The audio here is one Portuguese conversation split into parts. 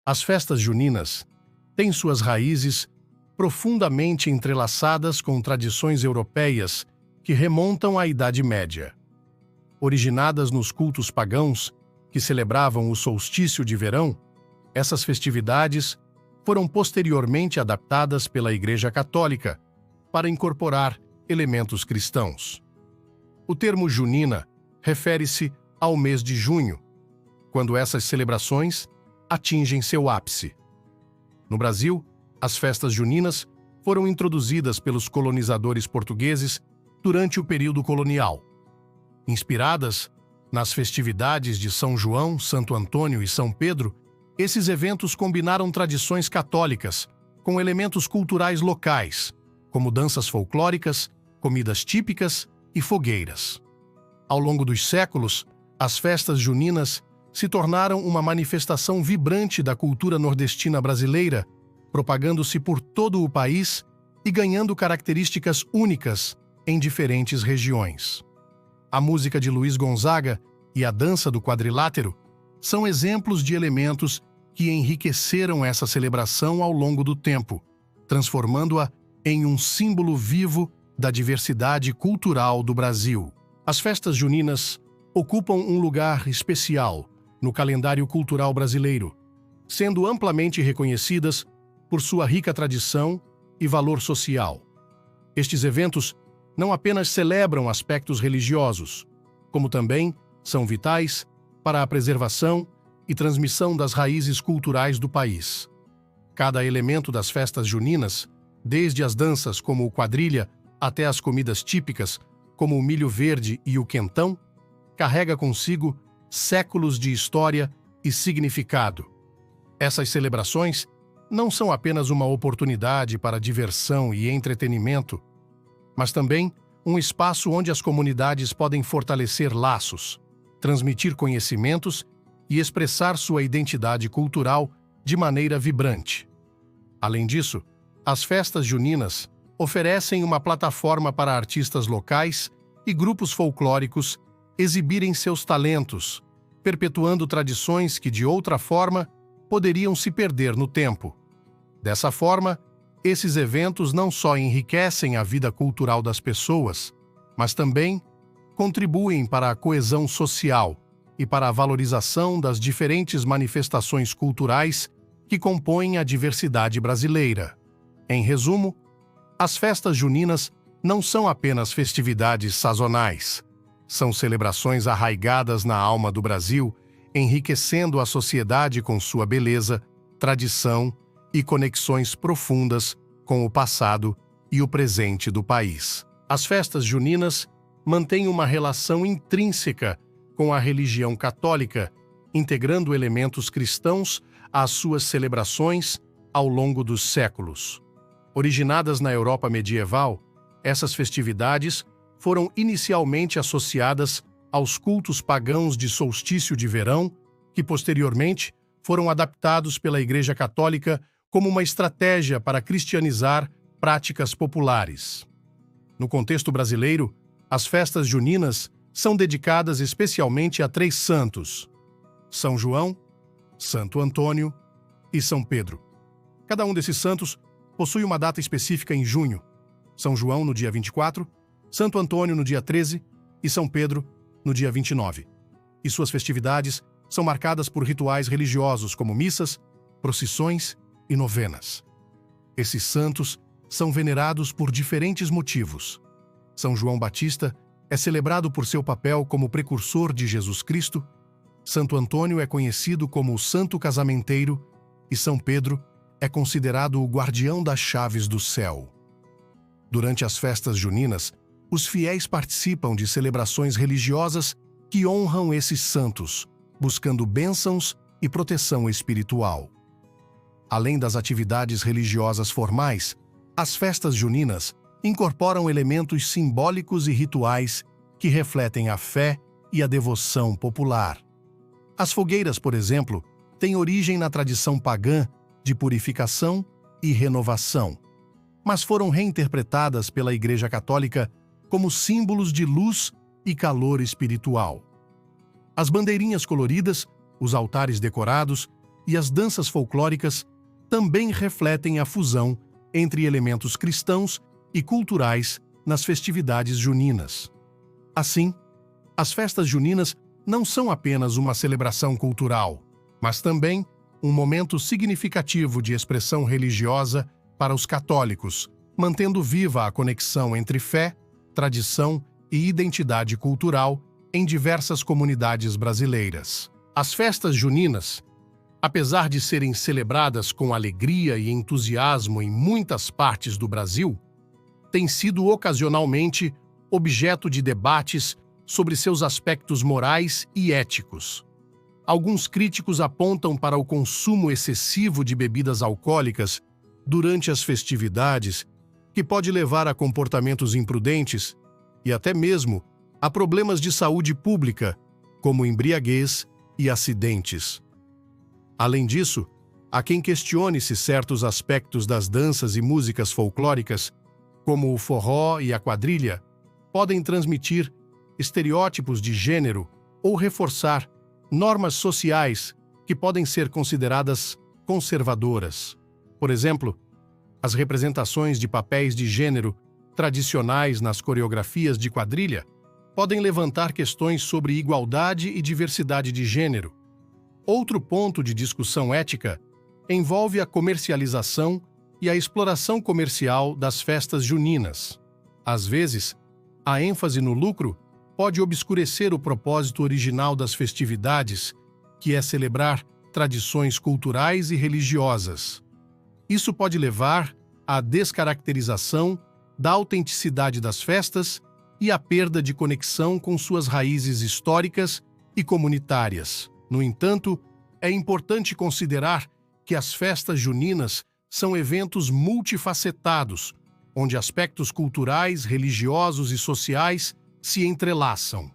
As festas juninas têm suas raízes profundamente entrelaçadas com tradições europeias que remontam à Idade Média. Originadas nos cultos pagãos que celebravam o solstício de verão, essas festividades foram posteriormente adaptadas pela Igreja Católica para incorporar elementos cristãos. O termo junina refere-se ao mês de junho, quando essas celebrações atingem seu ápice. No Brasil, as festas juninas foram introduzidas pelos colonizadores portugueses durante o período colonial. Inspiradas nas festividades de São João, Santo Antônio e São Pedro, esses eventos combinaram tradições católicas com elementos culturais locais, como danças folclóricas, comidas típicas e fogueiras. Ao longo dos séculos, as festas juninas se tornaram uma manifestação vibrante da cultura nordestina brasileira, propagando-se por todo o país e ganhando características únicas em diferentes regiões. A música de Luiz Gonzaga e a dança do quadrilátero são exemplos de elementos que enriqueceram essa celebração ao longo do tempo, transformando-a em um símbolo vivo da diversidade cultural do Brasil. As festas juninas ocupam um lugar especial no calendário cultural brasileiro, sendo amplamente reconhecidas por sua rica tradição e valor social. Estes eventos não apenas celebram aspectos religiosos, como também são vitais para a preservação e transmissão das raízes culturais do país. Cada elemento das festas juninas, desde as danças como o quadrilha até as comidas típicas, como o milho verde e o quentão, carrega consigo séculos de história e significado. Essas celebrações não são apenas uma oportunidade para diversão e entretenimento, mas também um espaço onde as comunidades podem fortalecer laços, transmitir conhecimentos e expressar sua identidade cultural de maneira vibrante. Além disso, as festas juninas oferecem uma plataforma para artistas locais e grupos folclóricos exibirem seus talentos, perpetuando tradições que, de outra forma, poderiam se perder no tempo. Dessa forma, esses eventos não só enriquecem a vida cultural das pessoas, mas também contribuem para a coesão social e para a valorização das diferentes manifestações culturais que compõem a diversidade brasileira. Em resumo, as festas juninas não são apenas festividades sazonais. São celebrações arraigadas na alma do Brasil, enriquecendo a sociedade com sua beleza, tradição e conexões profundas com o passado e o presente do país. As festas juninas mantêm uma relação intrínseca com a religião católica, integrando elementos cristãos às suas celebrações ao longo dos séculos. Originadas na Europa medieval, essas festividades foram inicialmente associadas aos cultos pagãos de solstício de verão, que posteriormente foram adaptados pela Igreja Católica como uma estratégia para cristianizar práticas populares. No contexto brasileiro, as festas juninas são dedicadas especialmente a 3 santos: São João, Santo Antônio e São Pedro. Cada um desses santos possui uma data específica em junho: São João no dia 24, Santo Antônio no dia 13 e São Pedro no dia 29. E suas festividades são marcadas por rituais religiosos como missas, procissões e novenas. Esses santos são venerados por diferentes motivos. São João Batista é celebrado por seu papel como precursor de Jesus Cristo, Santo Antônio é conhecido como o Santo Casamenteiro e São Pedro é considerado o guardião das chaves do céu. Durante as festas juninas, os fiéis participam de celebrações religiosas que honram esses santos, buscando bênçãos e proteção espiritual. Além das atividades religiosas formais, as festas juninas incorporam elementos simbólicos e rituais que refletem a fé e a devoção popular. As fogueiras, por exemplo, têm origem na tradição pagã de purificação e renovação, mas foram reinterpretadas pela Igreja Católica como símbolos de luz e calor espiritual. As bandeirinhas coloridas, os altares decorados e as danças folclóricas também refletem a fusão entre elementos cristãos e culturais nas festividades juninas. Assim, as festas juninas não são apenas uma celebração cultural, mas também um momento significativo de expressão religiosa para os católicos, mantendo viva a conexão entre fé, tradição e identidade cultural em diversas comunidades brasileiras. As festas juninas, apesar de serem celebradas com alegria e entusiasmo em muitas partes do Brasil, têm sido ocasionalmente objeto de debates sobre seus aspectos morais e éticos. Alguns críticos apontam para o consumo excessivo de bebidas alcoólicas durante as festividades, que pode levar a comportamentos imprudentes e até mesmo a problemas de saúde pública, como embriaguez e acidentes. Além disso, há quem questione se certos aspectos das danças e músicas folclóricas, como o forró e a quadrilha, podem transmitir estereótipos de gênero ou reforçar normas sociais que podem ser consideradas conservadoras. Por exemplo, as representações de papéis de gênero tradicionais nas coreografias de quadrilha podem levantar questões sobre igualdade e diversidade de gênero. Outro ponto de discussão ética envolve a comercialização e a exploração comercial das festas juninas. Às vezes, a ênfase no lucro pode obscurecer o propósito original das festividades, que é celebrar tradições culturais e religiosas. Isso pode levar à descaracterização da autenticidade das festas e à perda de conexão com suas raízes históricas e comunitárias. No entanto, é importante considerar que as festas juninas são eventos multifacetados, onde aspectos culturais, religiosos e sociais se entrelaçam.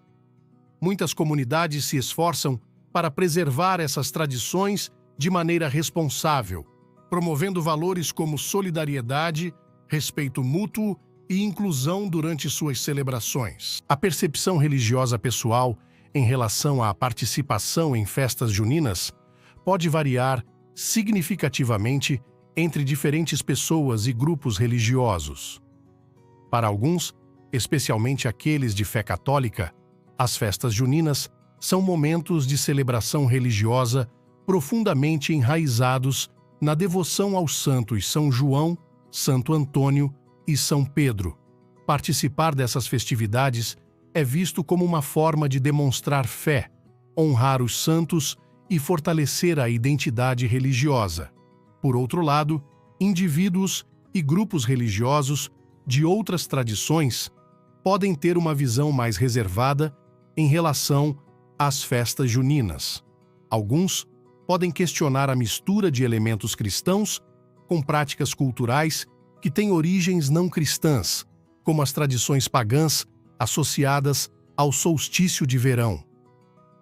Muitas comunidades se esforçam para preservar essas tradições de maneira responsável, promovendo valores como solidariedade, respeito mútuo e inclusão durante suas celebrações. A percepção religiosa pessoal em relação à participação em festas juninas pode variar significativamente entre diferentes pessoas e grupos religiosos. Para alguns, especialmente aqueles de fé católica, as festas juninas são momentos de celebração religiosa profundamente enraizados na devoção aos santos São João, Santo Antônio e São Pedro. Participar dessas festividades é visto como uma forma de demonstrar fé, honrar os santos e fortalecer a identidade religiosa. Por outro lado, indivíduos e grupos religiosos de outras tradições podem ter uma visão mais reservada em relação às festas juninas. Alguns podem questionar a mistura de elementos cristãos com práticas culturais que têm origens não cristãs, como as tradições pagãs associadas ao solstício de verão.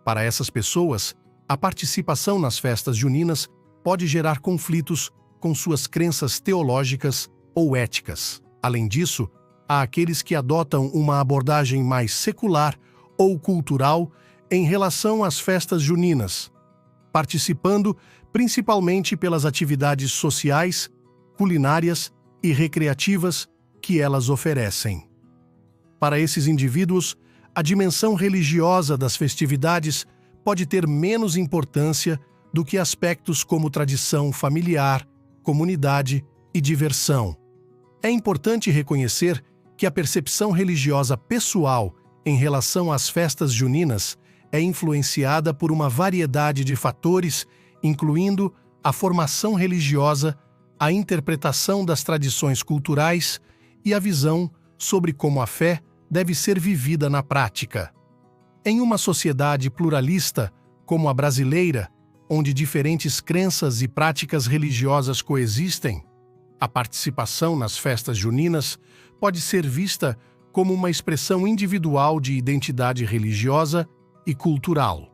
Para essas pessoas, a participação nas festas juninas pode gerar conflitos com suas crenças teológicas ou éticas. Além disso, há aqueles que adotam uma abordagem mais secular ou cultural em relação às festas juninas, participando principalmente pelas atividades sociais, culinárias e recreativas que elas oferecem. Para esses indivíduos, a dimensão religiosa das festividades pode ter menos importância do que aspectos como tradição familiar, comunidade e diversão. É importante reconhecer que a percepção religiosa pessoal em relação às festas juninas é influenciada por uma variedade de fatores, incluindo a formação religiosa, a interpretação das tradições culturais e a visão sobre como a fé deve ser vivida na prática. Em uma sociedade pluralista como a brasileira, onde diferentes crenças e práticas religiosas coexistem, a participação nas festas juninas pode ser vista como uma expressão individual de identidade religiosa e cultural,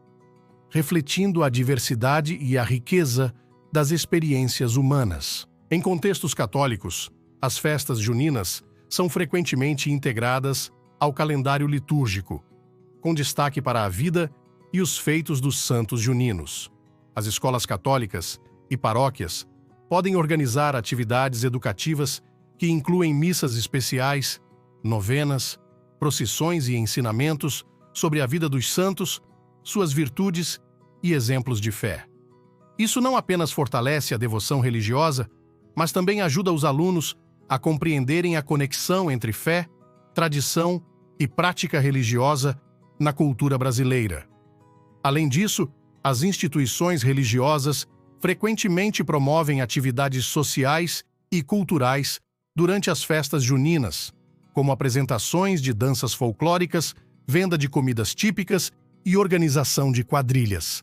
refletindo a diversidade e a riqueza das experiências humanas. Em contextos católicos, as festas juninas são frequentemente integradas ao calendário litúrgico, com destaque para a vida e os feitos dos santos juninos. As escolas católicas e paróquias podem organizar atividades educativas que incluem missas especiais, novenas, procissões e ensinamentos sobre a vida dos santos, suas virtudes e exemplos de fé. Isso não apenas fortalece a devoção religiosa, mas também ajuda os alunos a compreenderem a conexão entre fé, tradição e prática religiosa na cultura brasileira. Além disso, as instituições religiosas frequentemente promovem atividades sociais e culturais durante as festas juninas, como apresentações de danças folclóricas, venda de comidas típicas e organização de quadrilhas.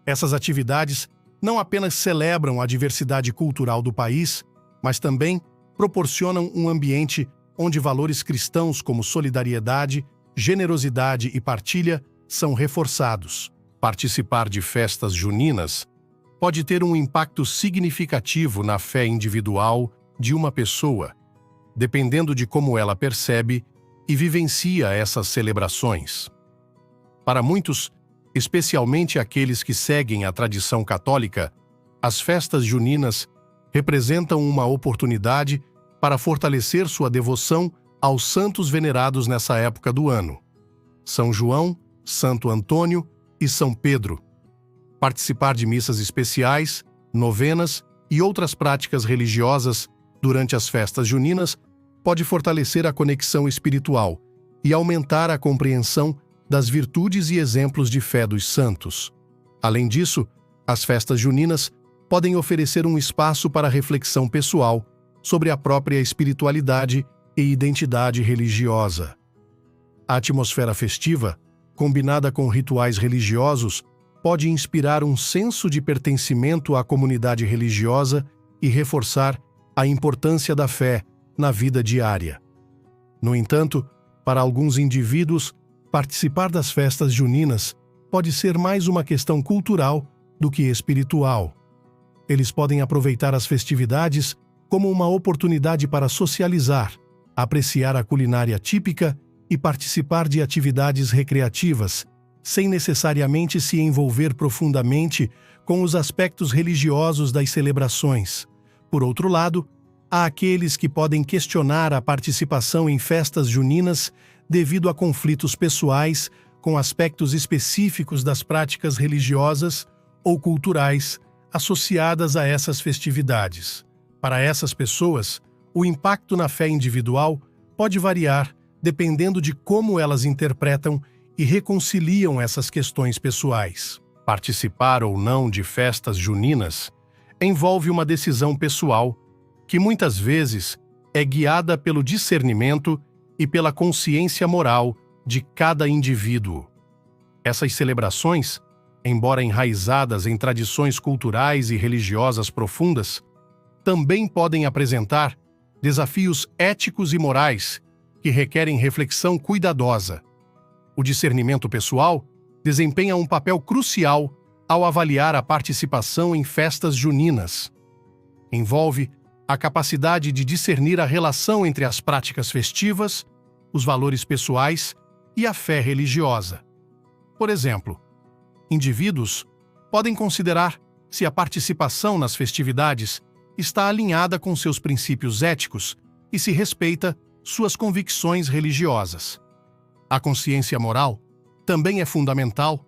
Essas atividades não apenas celebram a diversidade cultural do país, mas também proporcionam um ambiente onde valores cristãos como solidariedade, generosidade e partilha são reforçados. Participar de festas juninas pode ter um impacto significativo na fé individual de uma pessoa, dependendo de como ela percebe e vivencia essas celebrações. Para muitos, especialmente aqueles que seguem a tradição católica, as festas juninas representam uma oportunidade para fortalecer sua devoção aos santos venerados nessa época do ano: São João, Santo Antônio e São Pedro. Participar de missas especiais, novenas e outras práticas religiosas durante as festas juninas pode fortalecer a conexão espiritual e aumentar a compreensão das virtudes e exemplos de fé dos santos. Além disso, as festas juninas podem oferecer um espaço para reflexão pessoal sobre a própria espiritualidade e identidade religiosa. A atmosfera festiva, combinada com rituais religiosos, pode inspirar um senso de pertencimento à comunidade religiosa e reforçar a importância da fé na vida diária. No entanto, para alguns indivíduos, participar das festas juninas pode ser mais uma questão cultural do que espiritual. Eles podem aproveitar as festividades como uma oportunidade para socializar, apreciar a culinária típica e participar de atividades recreativas, sem necessariamente se envolver profundamente com os aspectos religiosos das celebrações. Por outro lado, há aqueles que podem questionar a participação em festas juninas devido a conflitos pessoais com aspectos específicos das práticas religiosas ou culturais associadas a essas festividades. Para essas pessoas, o impacto na fé individual pode variar dependendo de como elas interpretam e reconciliam essas questões pessoais. Participar ou não de festas juninas envolve uma decisão pessoal que muitas vezes é guiada pelo discernimento e pela consciência moral de cada indivíduo. Essas celebrações, embora enraizadas em tradições culturais e religiosas profundas, também podem apresentar desafios éticos e morais que requerem reflexão cuidadosa. O discernimento pessoal desempenha um papel crucial ao avaliar a participação em festas juninas. Envolve a capacidade de discernir a relação entre as práticas festivas, os valores pessoais e a fé religiosa. Por exemplo, indivíduos podem considerar se a participação nas festividades está alinhada com seus princípios éticos e se respeita suas convicções religiosas. A consciência moral também é fundamental,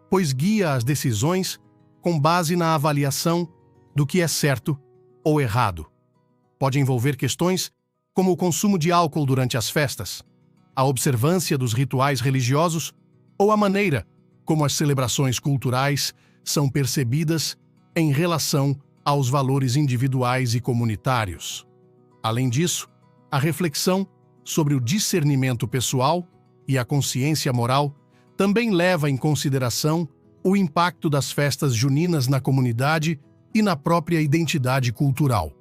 pois guia as decisões com base na avaliação do que é certo ou errado. Pode envolver questões como o consumo de álcool durante as festas, a observância dos rituais religiosos ou a maneira como as celebrações culturais são percebidas em relação aos valores individuais e comunitários. Além disso, a reflexão sobre o discernimento pessoal e a consciência moral também leva em consideração o impacto das festas juninas na comunidade e na própria identidade cultural.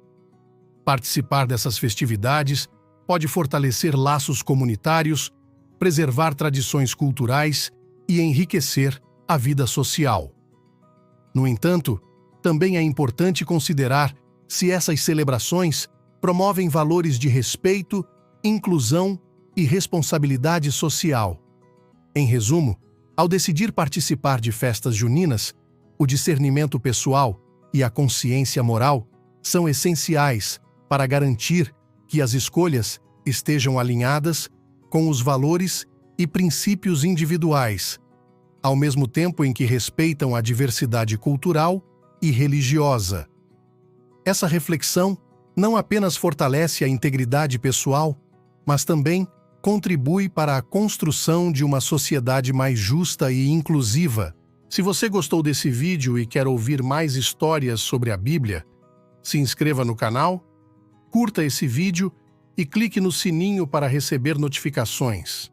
Participar dessas festividades pode fortalecer laços comunitários, preservar tradições culturais e enriquecer a vida social. No entanto, também é importante considerar se essas celebrações promovem valores de respeito, inclusão e responsabilidade social. Em resumo, ao decidir participar de festas juninas, O discernimento pessoal e a consciência moral são essenciais para garantir que as escolhas estejam alinhadas com os valores e princípios individuais, ao mesmo tempo em que respeitam a diversidade cultural e religiosa. Essa reflexão não apenas fortalece a integridade pessoal, mas também contribui para a construção de uma sociedade mais justa e inclusiva. Se você gostou desse vídeo e quer ouvir mais histórias sobre a Bíblia, se inscreva no canal, curta esse vídeo e clique no sininho para receber notificações.